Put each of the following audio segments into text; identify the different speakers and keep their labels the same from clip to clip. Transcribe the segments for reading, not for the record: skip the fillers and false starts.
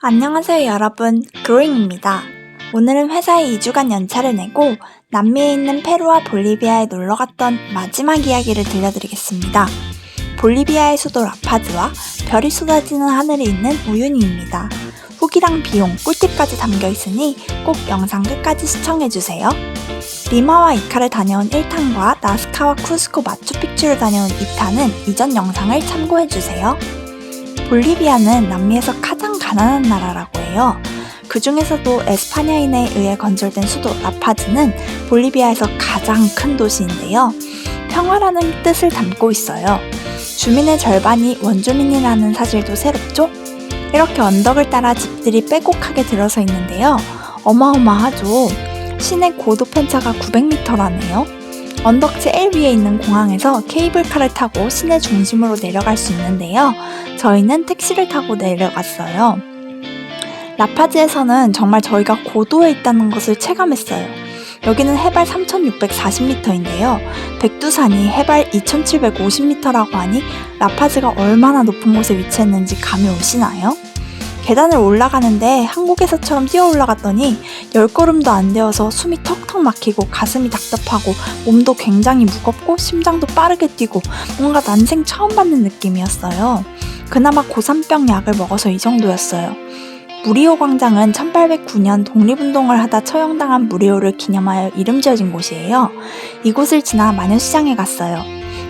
Speaker 1: 안녕하세요 여러분, 그로잉입니다. 오늘은 회사에 2주간 연차를 내고 남미에 있는 페루와 볼리비아에 놀러갔던 마지막 이야기를 들려드리겠습니다. 볼리비아의 수도 라파즈와 별이 쏟아지는 하늘에 있는 우유니입니다. 후기랑 비용, 꿀팁까지 담겨있으니 꼭 영상 끝까지 시청해주세요. 리마와 이카를 다녀온 1탄과 나스카와 쿠스코 마추픽추를 다녀온 2탄은 이전 영상을 참고해주세요. 볼리비아는 남미에서 가장 가난한 나라라고 해요. 그 중에서도 에스파냐인에 의해 건설된 수도 라파즈는 볼리비아에서 가장 큰 도시인데요. 평화라는 뜻을 담고 있어요. 주민의 절반이 원주민이라는 사실도 새롭죠? 이렇게 언덕을 따라 집들이 빼곡하게 들어서 있는데요. 어마어마하죠. 시내 고도 편차가 900m라네요. 언덕 제일 위에 있는 공항에서 케이블카를 타고 시내 중심으로 내려갈 수 있는데요. 저희는 택시를 타고 내려갔어요. 라파즈에서는 정말 저희가 고도에 있다는 것을 체감했어요. 여기는 해발 3640m인데요. 백두산이 해발 2750m라고 하니 라파즈가 얼마나 높은 곳에 위치했는지 감이 오시나요? 계단을 올라가는데 한국에서처럼 뛰어 올라갔더니 10걸음도 안 되어서 숨이 턱턱 막히고 가슴이 답답하고 몸도 굉장히 무겁고 심장도 빠르게 뛰고 뭔가 난생 처음 받는 느낌이었어요. 그나마 고산병 약을 먹어서 이 정도였어요. 무리오 광장은 1809년 독립운동을 하다 처형당한 무리오를 기념하여 이름 지어진 곳이에요. 이곳을 지나 마녀시장에 갔어요.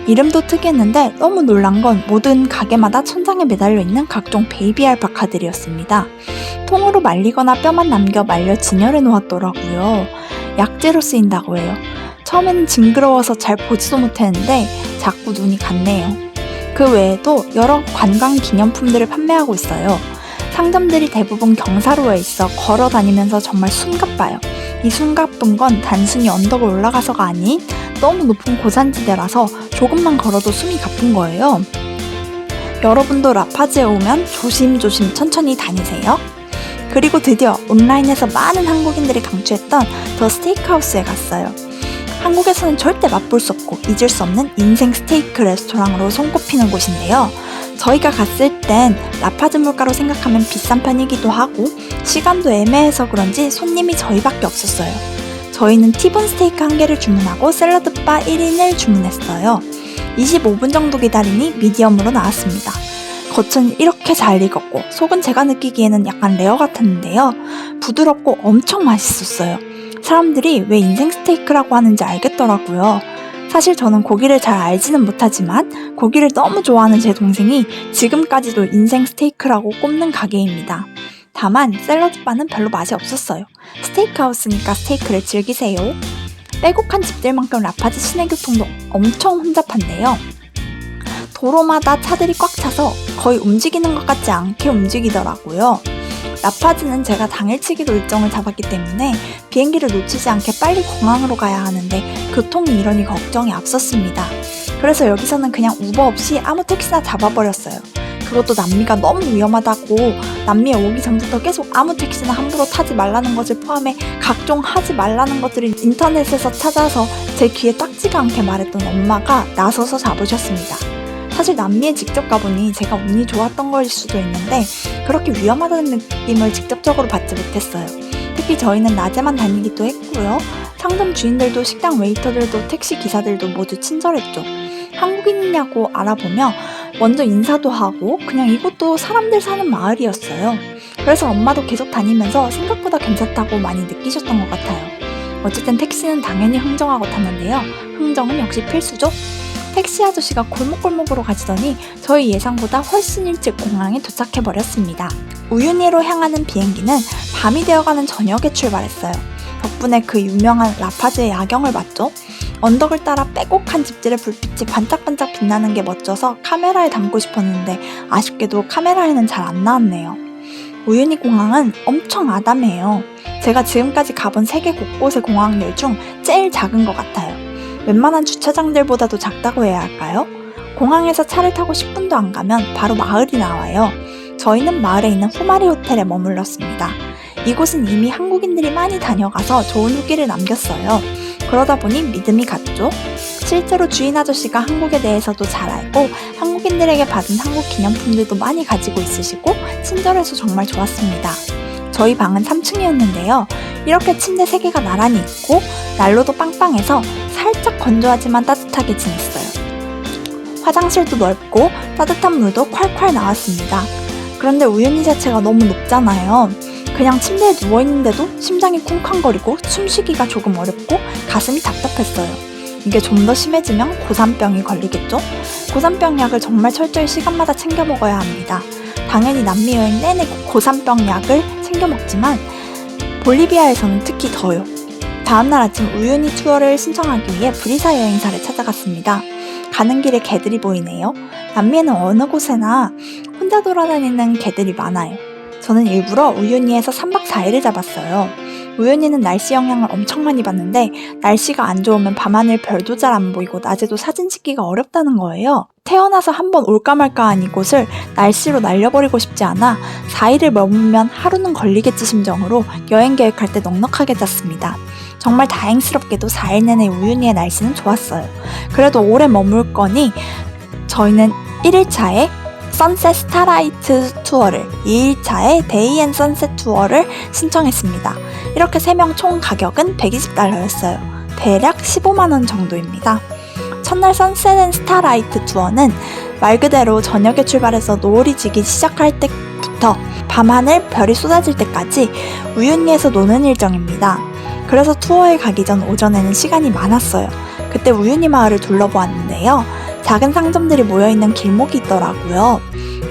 Speaker 1: 이름도 특이했는데 너무 놀란 건 모든 가게마다 천장에 매달려 있는 각종 베이비 알파카들이었습니다. 통으로 말리거나 뼈만 남겨 말려 진열해 놓았더라고요. 약재로 쓰인다고 해요. 처음에는 징그러워서 잘 보지도 못했는데 자꾸 눈이 갔네요. 그 외에도 여러 관광 기념품들을 판매하고 있어요. 상점들이 대부분 경사로에 있어 걸어 다니면서 정말 숨가빠요. 이 숨가쁜 건 단순히 언덕을 올라가서가 아닌 너무 높은 고산지대라서 조금만 걸어도 숨이 가쁜 거예요. 여러분도 라파즈에 오면 조심조심 천천히 다니세요. 그리고 드디어 온라인에서 많은 한국인들이 강추했던 더 스테이크하우스에 갔어요. 한국에서는 절대 맛볼 수 없고 잊을 수 없는 인생 스테이크 레스토랑으로 손꼽히는 곳인데요. 저희가 갔을 땐 라파즈 물가로 생각하면 비싼 편이기도 하고 시간도 애매해서 그런지 손님이 저희밖에 없었어요. 저희는 티본 스테이크 1개를 주문하고 샐러드바 1인을 주문했어요. 25분 정도 기다리니 미디엄으로 나왔습니다. 겉은 이렇게 잘 익었고 속은 제가 느끼기에는 약간 레어 같았는데요. 부드럽고 엄청 맛있었어요. 사람들이 왜 인생 스테이크라고 하는지 알겠더라고요. 사실 저는 고기를 잘 알지는 못하지만 고기를 너무 좋아하는 제 동생이 지금까지도 인생 스테이크라고 꼽는 가게입니다. 다만 샐러드바는 별로 맛이 없었어요. 스테이크하우스니까 스테이크를 즐기세요. 빼곡한 집들만큼 라파즈 시내교통도 엄청 혼잡한데요. 도로마다 차들이 꽉 차서 거의 움직이는 것 같지 않게 움직이더라고요. 라파즈는 제가 당일치기로 일정을 잡았기 때문에 비행기를 놓치지 않게 빨리 공항으로 가야 하는데 교통이 이러니 걱정이 앞섰습니다. 그래서 여기서는 그냥 우버 없이 아무 택시나 잡아버렸어요. 그것도 남미가 너무 위험하다고 남미에 오기 전부터 계속 아무 택시나 함부로 타지 말라는 것을 포함해 각종 하지 말라는 것들을 인터넷에서 찾아서 제 귀에 딱지가 않게 말했던 엄마가 나서서 잡으셨습니다. 사실 남미에 직접 가보니 제가 운이 좋았던 걸 수도 있는데 그렇게 위험하다는 느낌을 직접적으로 받지 못했어요. 특히 저희는 낮에만 다니기도 했고요. 상점 주인들도 식당 웨이터들도 택시 기사들도 모두 친절했죠. 한국인이냐고 알아보며 먼저 인사도 하고 그냥 이곳도 사람들 사는 마을이었어요. 그래서 엄마도 계속 다니면서 생각보다 괜찮다고 많이 느끼셨던 것 같아요. 어쨌든 택시는 당연히 흥정하고 탔는데요. 흥정은 역시 필수죠? 택시 아저씨가 골목골목으로 가시더니 저희 예상보다 훨씬 일찍 공항에 도착해버렸습니다. 우유니로 향하는 비행기는 밤이 되어가는 저녁에 출발했어요. 덕분에 그 유명한 라파즈의 야경을 봤죠? 언덕을 따라 빼곡한 집들의 불빛이 반짝반짝 빛나는 게 멋져서 카메라에 담고 싶었는데 아쉽게도 카메라에는 잘 안 나왔네요. 우유니 공항은 엄청 아담해요. 제가 지금까지 가본 세계 곳곳의 공항들 중 제일 작은 것 같아요. 웬만한 주차장들보다도 작다고 해야 할까요? 공항에서 차를 타고 10분도 안 가면 바로 마을이 나와요. 저희는 마을에 있는 후마리 호텔에 머물렀습니다. 이곳은 이미 한국인들이 많이 다녀가서 좋은 후기를 남겼어요. 그러다 보니 믿음이 갔죠. 실제로 주인 아저씨가 한국에 대해서도 잘 알고 한국인들에게 받은 한국 기념품들도 많이 가지고 있으시고 친절해서 정말 좋았습니다. 저희 방은 3층이었는데요. 이렇게 침대 3개가 나란히 있고 난로도 빵빵해서 살짝 건조하지만 따뜻하게 지냈어요. 화장실도 넓고 따뜻한 물도 콸콸 나왔습니다. 그런데 우윤희 자체가 너무 높잖아요. 그냥 침대에 누워있는데도 심장이 쿵쾅거리고 숨쉬기가 조금 어렵고 가슴이 답답했어요. 이게 좀 더 심해지면 고산병이 걸리겠죠? 고산병 약을 정말 철저히 시간마다 챙겨 먹어야 합니다. 당연히 남미 여행 내내 고산병 약을 챙겨 먹지만 볼리비아에서는 특히 더요. 다음날 아침 우윤희 투어를 신청하기 위해 브리사 여행사를 찾아갔습니다. 가는 길에 개들이 보이네요. 남미에는 어느 곳에나 혼자 돌아다니는 개들이 많아요. 저는 일부러 우윤희에서 3박 4일을 잡았어요. 우윤희는 날씨 영향을 엄청 많이 받는데 날씨가 안 좋으면 밤하늘 별도 잘 안 보이고 낮에도 사진 찍기가 어렵다는 거예요. 태어나서 한번 올까 말까한 이곳을 날씨로 날려버리고 싶지 않아 4일을 머물면 하루는 걸리겠지 심정으로 여행 계획할 때 넉넉하게 짰습니다. 정말 다행스럽게도 4일 내내 우윤희의 날씨는 좋았어요. 그래도 오래 머물 거니 저희는 1일차에 선셋 스타라이트 투어를, 2일차에 데이 앤 선셋 투어를 신청했습니다. 이렇게 3명 총 가격은 $120였어요. 대략 15만원 정도입니다. 첫날 선셋 앤 스타라이트 투어는 말 그대로 저녁에 출발해서 노을이 지기 시작할 때부터 밤하늘 별이 쏟아질 때까지 우윤희에서 노는 일정입니다. 그래서 투어에 가기 전 오전에는 시간이 많았어요. 그때 우윤희 마을을 둘러보았는데요. 작은 상점들이 모여있는 길목이 있더라고요.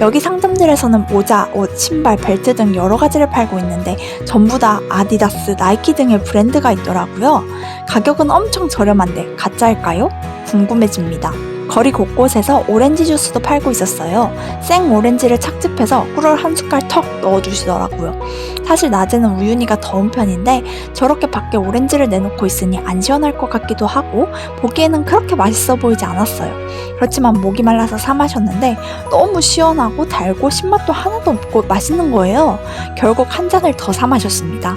Speaker 1: 여기 상점들에서는 모자, 옷, 신발, 벨트 등 여러 가지를 팔고 있는데 전부 다 아디다스, 나이키 등의 브랜드가 있더라고요. 가격은 엄청 저렴한데 가짜일까요? 궁금해집니다. 거리 곳곳에서 오렌지 주스도 팔고 있었어요. 생 오렌지를 착즙해서 꿀을 한 숟갈 턱 넣어주시더라고요. 사실 낮에는 우윤희가 더운 편인데 저렇게 밖에 오렌지를 내놓고 있으니 안 시원할 것 같기도 하고 보기에는 그렇게 맛있어 보이지 않았어요. 그렇지만 목이 말라서 사 마셨는데 너무 시원하고 달고 신맛도 하나도 없고 맛있는 거예요. 결국 한 잔을 더 사 마셨습니다.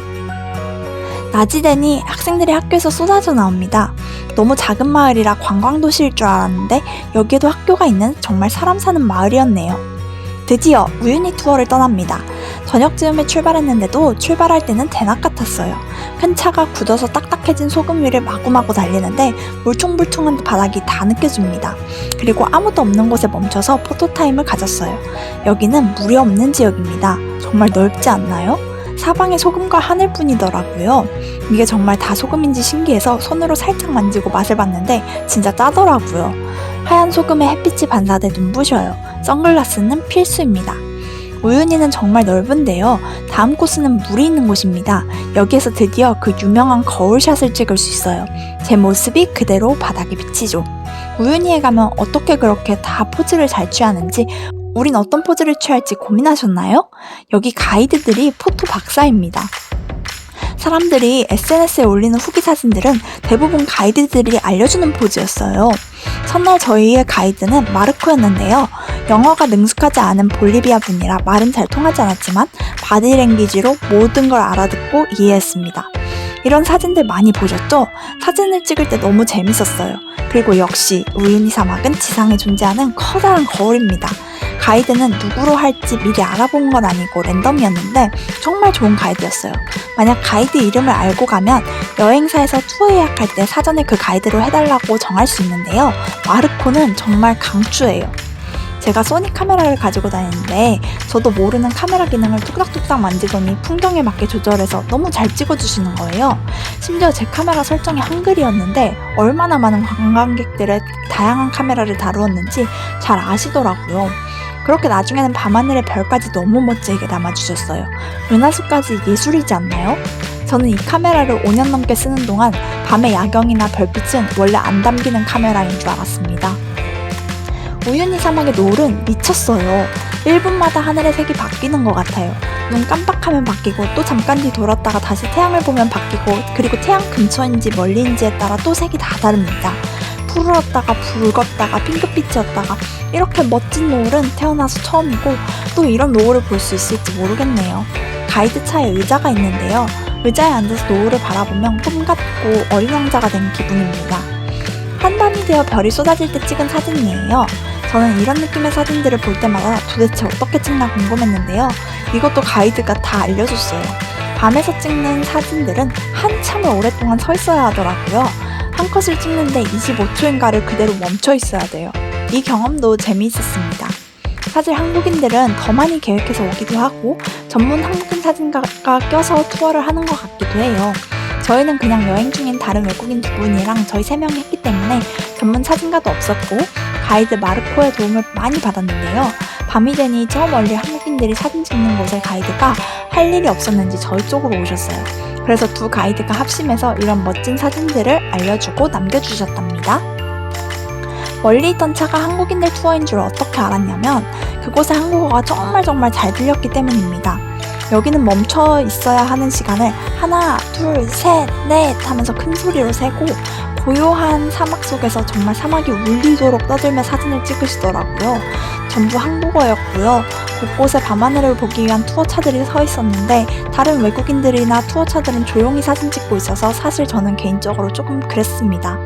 Speaker 1: 낮이 되니 학생들이 학교에서 쏟아져 나옵니다. 너무 작은 마을이라 관광도시일 줄 알았는데 여기에도 학교가 있는 정말 사람 사는 마을이었네요. 드디어 우윤희 투어를 떠납니다. 저녁쯤에 출발했는데도 출발할 때는 대낮 같았어요. 큰 차가 굳어서 딱딱해진 소금 위를 마구마구 달리는데 물퉁물퉁한 바닥이 다 느껴집니다. 그리고 아무도 없는 곳에 멈춰서 포토타임을 가졌어요. 여기는 물이 없는 지역입니다. 정말 넓지 않나요? 사방에 소금과 하늘뿐이더라고요. 이게 정말 다 소금인지 신기해서 손으로 살짝 만지고 맛을 봤는데 진짜 짜더라고요. 하얀 소금에 햇빛이 반사돼 눈부셔요. 선글라스는 필수입니다. 우윤희는 정말 넓은데요. 다음 코스는 물이 있는 곳입니다. 여기에서 드디어 그 유명한 거울샷을 찍을 수 있어요. 제 모습이 그대로 바닥에 비치죠. 우윤희에 가면 어떻게 그렇게 다 포즈를 잘 취하는지 우린 어떤 포즈를 취할지 고민하셨나요? 여기 가이드들이 포토 박사입니다. 사람들이 SNS에 올리는 후기 사진들은 대부분 가이드들이 알려주는 포즈였어요. 첫날 저희의 가이드는 마르코였는데요. 영어가 능숙하지 않은 볼리비아 분이라 말은 잘 통하지 않았지만 바디랭귀지로 모든 걸 알아듣고 이해했습니다. 이런 사진들 많이 보셨죠? 사진을 찍을 때 너무 재밌었어요. 그리고 역시 우윤희 사막은 지상에 존재하는 커다란 거울입니다. 가이드는 누구로 할지 미리 알아본 건 아니고 랜덤이었는데 정말 좋은 가이드였어요. 만약 가이드 이름을 알고 가면 여행사에서 투어 예약할 때 사전에 그 가이드로 해달라고 정할 수 있는데요. 마르코는 정말 강추예요. 제가 소니 카메라를 가지고 다니는데 저도 모르는 카메라 기능을 뚝딱뚝딱 만지더니 풍경에 맞게 조절해서 너무 잘 찍어주시는 거예요. 심지어 제 카메라 설정이 한글이었는데 얼마나 많은 관광객들의 다양한 카메라를 다루었는지 잘 아시더라고요. 그렇게 나중에는 밤하늘의 별까지 너무 멋지게 담아주셨어요. 은하수까지 예술이지 않나요? 저는 이 카메라를 5년 넘게 쓰는 동안 밤의 야경이나 별빛은 원래 안 담기는 카메라인 줄 알았습니다. 우윤희 사막의 노을은 미쳤어요. 1분마다 하늘의 색이 바뀌는 것 같아요. 눈 깜빡하면 바뀌고 또 잠깐 뒤 돌았다가 다시 태양을 보면 바뀌고 그리고 태양 근처인지 멀리인지에 따라 또 색이 다 다릅니다. 푸르렀다가 붉었다가 핑크빛이었다가 이렇게 멋진 노을은 태어나서 처음이고 또 이런 노을을 볼 수 있을지 모르겠네요. 가이드 차에 의자가 있는데요. 의자에 앉아서 노을을 바라보면 꿈 같고 어린 왕자가 된 기분입니다. 한밤이 되어 별이 쏟아질 때 찍은 사진이에요. 저는 이런 느낌의 사진들을 볼 때마다 도대체 어떻게 찍나 궁금했는데요. 이것도 가이드가 다 알려줬어요. 밤에서 찍는 사진들은 한참을 오랫동안 서 있어야 하더라고요. 한 컷을 찍는데 25초인가를 그대로 멈춰 있어야 돼요. 이 경험도 재미있었습니다. 사실 한국인들은 더 많이 계획해서 오기도 하고 전문 한국인 사진가가 껴서 투어를 하는 것 같기도 해요. 저희는 그냥 여행 중인 다른 외국인 두 분이랑 저희 3명이 했기 때문에 전문 사진가도 없었고 가이드 마르코의 도움을 많이 받았는데요. 밤이 되니 저 멀리 한국인들이 사진 찍는 곳에 가이드가 할 일이 없었는지 저희 쪽으로 오셨어요. 그래서 두 가이드가 합심해서 이런 멋진 사진들을 알려주고 남겨주셨답니다. 멀리 있던 차가 한국인들 투어인 줄 어떻게 알았냐면 그곳에 한국어가 정말 잘 들렸기 때문입니다. 여기는 멈춰 있어야 하는 시간을 하나, 둘, 셋, 넷 하면서 큰 소리로 세고 고요한 사막 속에서 정말 사막이 울리도록 떠들며 사진을 찍으시더라고요. 전부 한국어였고요. 곳곳에 밤하늘을 보기 위한 투어차들이 서 있었는데 다른 외국인들이나 투어차들은 조용히 사진 찍고 있어서 사실 저는 개인적으로 조금 그랬습니다.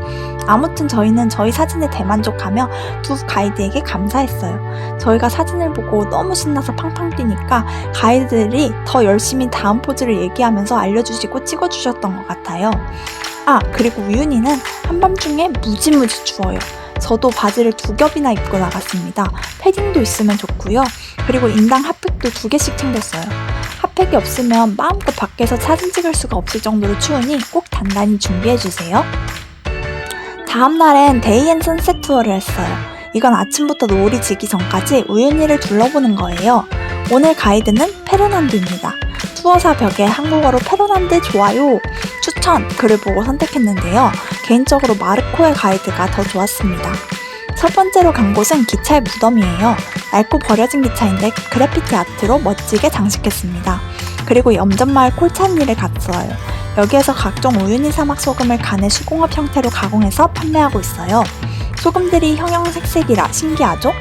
Speaker 1: 아무튼 저희는 저희 사진에 대만족하며 두 가이드에게 감사했어요. 저희가 사진을 보고 너무 신나서 팡팡 뛰니까 가이드들이 더 열심히 다음 포즈를 얘기하면서 알려주시고 찍어주셨던 것 같아요. 그리고 우윤이는 한밤중에 무지무지 추워요. 저도 바지를 2겹이나 입고 나갔습니다. 패딩도 있으면 좋고요. 그리고 인당 핫팩도 2개씩 챙겼어요. 핫팩이 없으면 마음껏 밖에서 사진 찍을 수가 없을 정도로 추우니 꼭 단단히 준비해주세요. 다음 날엔 데이 앤 선셋 투어를 했어요. 이건 아침부터 노을이 지기 전까지 우윤희를 둘러보는 거예요. 오늘 가이드는 페르난드입니다. 투어사 벽에 한국어로 페르난드 좋아요, 추천 글을 보고 선택했는데요. 개인적으로 마르코의 가이드가 더 좋았습니다. 첫 번째로 간 곳은 기차의 무덤이에요. 낡고 버려진 기차인데 그래피티 아트로 멋지게 장식했습니다. 그리고 염전마을 콜찬리를 갔어요. 여기에서 각종 우유니 사막 소금을 간의 수공업 형태로 가공해서 판매하고 있어요. 소금들이 형형색색이라 신기하죠?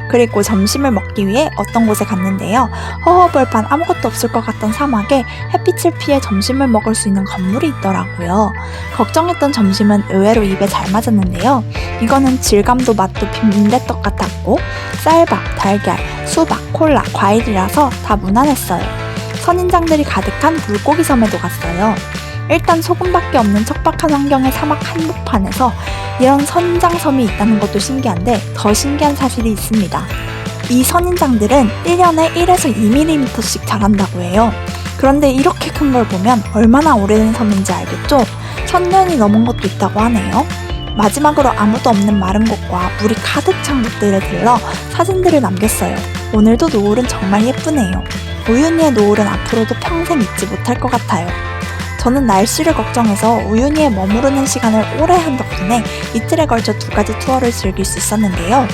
Speaker 1: 그리고 점심을 먹기 위해 어떤 곳에 갔는데요. 허허벌판 아무것도 없을 것 같던 사막에 햇빛을 피해 점심을 먹을 수 있는 건물이 있더라고요. 걱정했던 점심은 의외로 입에 잘 맞았는데요. 이거는 질감도 맛도 빈대떡 같았고 쌀밥, 달걀, 수박, 콜라, 과일이라서 다 무난했어요. 선인장들이 가득한 물고기 섬에도 갔어요. 일단 소금밖에 없는 척박한 환경의 사막 한복판에서 이런 선인장섬이 있다는 것도 신기한데 더 신기한 사실이 있습니다. 이 선인장들은 1년에 1에서 2mm씩 자란다고 해요. 그런데 이렇게 큰 걸 보면 얼마나 오래된 섬인지 알겠죠? 1000년이 넘은 것도 있다고 하네요. 마지막으로 아무도 없는 마른 곳과 물이 가득 찬 곳들에 들러 사진들을 남겼어요. 오늘도 노을은 정말 예쁘네요. 우윤희의 노을은 앞으로도 평생 잊지 못할 것 같아요. 저는 날씨를 걱정해서 우윤희에 머무르는 시간을 오래 한 덕분에 이틀에 걸쳐 2가지 투어를 즐길 수 있었는데요.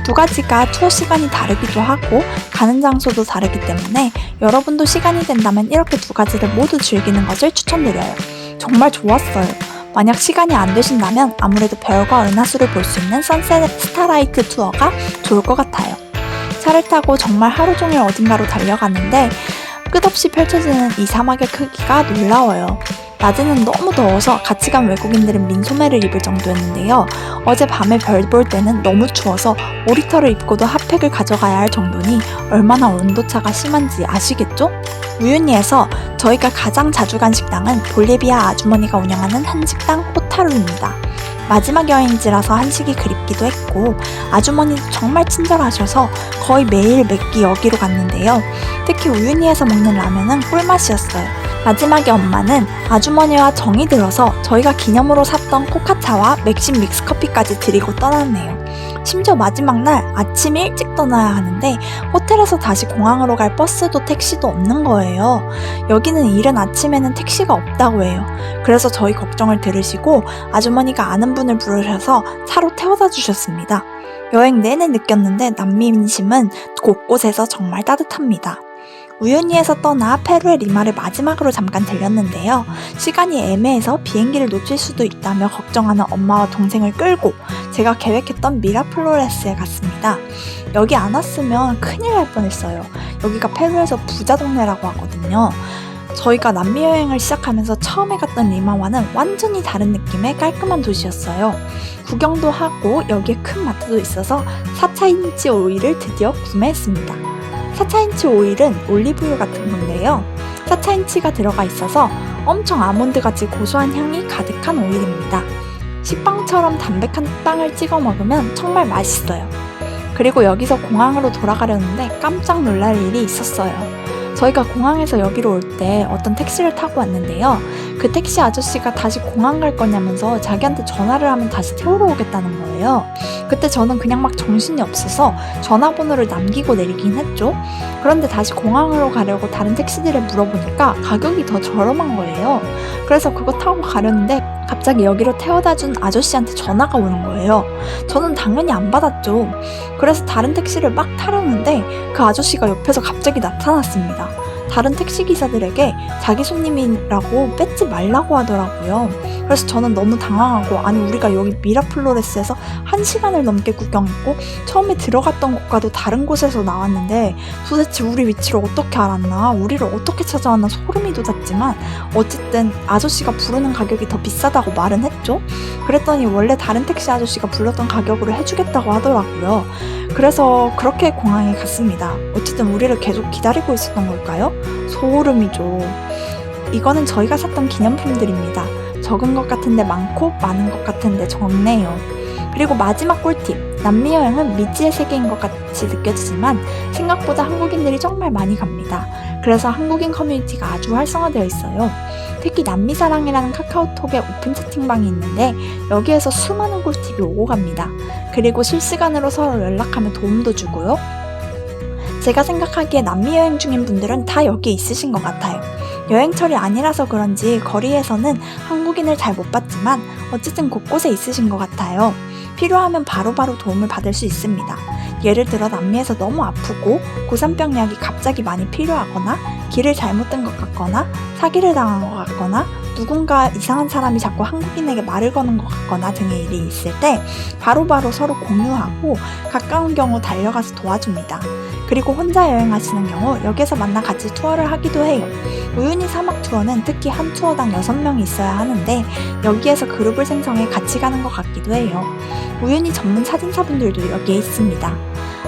Speaker 1: 2가지가 투어 시간이 다르기도 하고 가는 장소도 다르기 때문에 여러분도 시간이 된다면 이렇게 2가지를 모두 즐기는 것을 추천드려요. 정말 좋았어요. 만약 시간이 안 되신다면 아무래도 별과 은하수를 볼 수 있는 선셋 스타라이트 투어가 좋을 것 같아요. 차를 타고 정말 하루 종일 어딘가로 달려갔는데 끝없이 펼쳐지는 이 사막의 크기가 놀라워요. 낮에는 너무 더워서 같이 간 외국인들은 민소매를 입을 정도였는데요. 어제 밤에 별 볼 때는 너무 추워서 오리털을 입고도 핫팩을 가져가야 할 정도니 얼마나 온도차가 심한지 아시겠죠? 우윤희에서 저희가 가장 자주 간 식당은 볼리비아 아주머니가 운영하는 한식당 호타루입니다. 마지막 여행지라서 한식이 그립기도 했고 아주머니도 정말 친절하셔서 거의 매일 몇 끼 여기로 갔는데요. 특히 우윤희에서 먹는 라면은 꿀맛이었어요. 마지막에 엄마는 아주머니와 정이 들어서 저희가 기념으로 샀던 코카차와 맥심 믹스커피까지 드리고 떠났네요. 심지어 마지막 날 아침 일찍 떠나야 하는데 호텔에서 다시 공항으로 갈 버스도 택시도 없는 거예요. 여기는 이른 아침에는 택시가 없다고 해요. 그래서 저희 걱정을 들으시고 아주머니가 아는 분을 부르셔서 차로 태워다 주셨습니다. 여행 내내 느꼈는데 난민심은 곳곳에서 정말 따뜻합니다. 우윤희에서 떠나 페루의 리마를 마지막으로 잠깐 들렸는데요. 시간이 애매해서 비행기를 놓칠 수도 있다며 걱정하는 엄마와 동생을 끌고 제가 계획했던 미라플로레스에 갔습니다. 여기 안 왔으면 큰일 날 뻔했어요. 여기가 페루에서 부자 동네라고 하거든요. 저희가 남미 여행을 시작하면서 처음에 갔던 리마와는 완전히 다른 느낌의 깔끔한 도시였어요. 구경도 하고 여기에 큰 마트도 있어서 4차인치 오일을 드디어 구매했습니다. 4차인치 오일은 올리브유 같은 건데요. 4차인치가 들어가 있어서 엄청 아몬드같이 고소한 향이 가득한 오일입니다. 식빵처럼 담백한 빵을 찍어 먹으면 정말 맛있어요. 그리고 여기서 공항으로 돌아가려는데 깜짝 놀랄 일이 있었어요. 저희가 공항에서 여기로 올 때 어떤 택시를 타고 왔는데요. 그 택시 아저씨가 다시 공항 갈 거냐면서 자기한테 전화를 하면 다시 태우러 오겠다는 거예요. 그때 저는 그냥 막 정신이 없어서 전화번호를 남기고 내리긴 했죠. 그런데 다시 공항으로 가려고 다른 택시들에 물어보니까 가격이 더 저렴한 거예요. 그래서 그거 타고 가려는데 갑자기 여기로 태워다 준 아저씨한테 전화가 오는 거예요. 저는 당연히 안 받았죠. 그래서 다른 택시를 막 타려는데 그 아저씨가 옆에서 갑자기 나타났습니다. 다른 택시기사들에게 자기 손님이라고 뺏지 말라고 하더라고요. 그래서 저는 너무 당황하고, 아니 우리가 여기 미라플로레스에서 1시간을 넘게 구경했고 처음에 들어갔던 곳과도 다른 곳에서 나왔는데 도대체 우리 위치를 어떻게 알았나, 우리를 어떻게 찾아왔나 소름이 돋았지만 어쨌든 아저씨가 부르는 가격이 더 비싸다고 말은 했죠. 그랬더니 원래 다른 택시 아저씨가 불렀던 가격으로 해주겠다고 하더라고요. 그래서 그렇게 공항에 갔습니다. 어쨌든 우리를 계속 기다리고 있었던 걸까요? 소름이죠. 이거는 저희가 샀던 기념품들입니다. 적은 것 같은데 많고 많은 것 같은데 적네요. 그리고 마지막 꿀팁. 남미 여행은 미지의 세계인 것 같이 느껴지지만 생각보다 한국인들이 정말 많이 갑니다. 그래서 한국인 커뮤니티가 아주 활성화되어 있어요. 특히 남미사랑이라는 카카오톡에 오픈 채팅방이 있는데 여기에서 수많은 꿀팁이 오고 갑니다. 그리고 실시간으로 서로 연락하면 도움도 주고요. 제가 생각하기에 남미 여행 중인 분들은 다 여기에 있으신 것 같아요. 여행철이 아니라서 그런지 거리에서는 한국인을 잘 못 봤지만 어쨌든 곳곳에 있으신 것 같아요. 필요하면 바로바로 도움을 받을 수 있습니다. 예를 들어 남미에서 너무 아프고 고산병 약이 갑자기 많이 필요하거나 길을 잘못 든 것 같거나 사기를 당한 것 같거나 누군가 이상한 사람이 자꾸 한국인에게 말을 거는 것 같거나 등의 일이 있을 때 바로바로 서로 공유하고 가까운 경우 달려가서 도와줍니다. 그리고 혼자 여행하시는 경우 여기서 만나 같이 투어를 하기도 해요. 우유니 사막 투어는 특히 한 투어당 6명이 있어야 하는데 여기에서 그룹을 생성해 같이 가는 것 같기도 해요. 우유니 전문 사진사분들도 여기에 있습니다.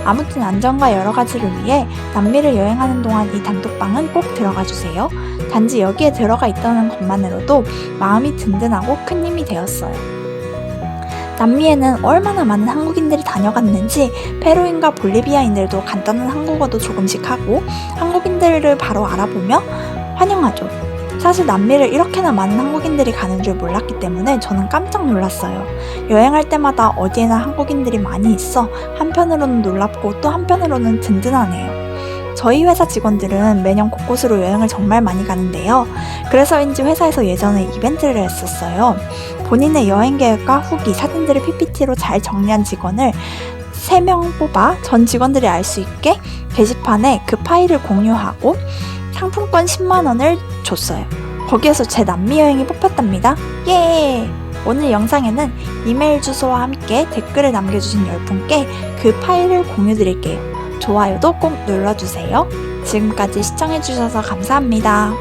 Speaker 1: 아무튼 안전과 여러 가지를 위해 남미를 여행하는 동안 이 단톡방은 꼭 들어가 주세요. 단지 여기에 들어가 있다는 것만으로도 마음이 든든하고 큰 힘이 되었어요. 남미에는 얼마나 많은 한국인들이 다녀갔는지 페루인과 볼리비아인들도 간단한 한국어도 조금씩 하고 한국인들을 바로 알아보며 환영하죠. 사실 남미를 이렇게나 많은 한국인들이 가는 줄 몰랐기 때문에 저는 깜짝 놀랐어요. 여행할 때마다 어디에나 한국인들이 많이 있어 한편으로는 놀랍고 또 한편으로는 든든하네요. 저희 회사 직원들은 매년 곳곳으로 여행을 정말 많이 가는데요. 그래서인지 회사에서 예전에 이벤트를 했었어요. 본인의 여행 계획과 후기, 사진들을 PPT로 잘 정리한 직원을 3명 뽑아 전 직원들이 알 수 있게 게시판에 그 파일을 공유하고 상품권 10만원을 줬어요. 거기에서 제 남미 여행이 뽑혔답니다. 예! 오늘 영상에는 이메일 주소와 함께 댓글을 남겨주신 10분께 그 파일을 공유드릴게요. 좋아요도 꼭 눌러주세요. 지금까지 시청해주셔서 감사합니다.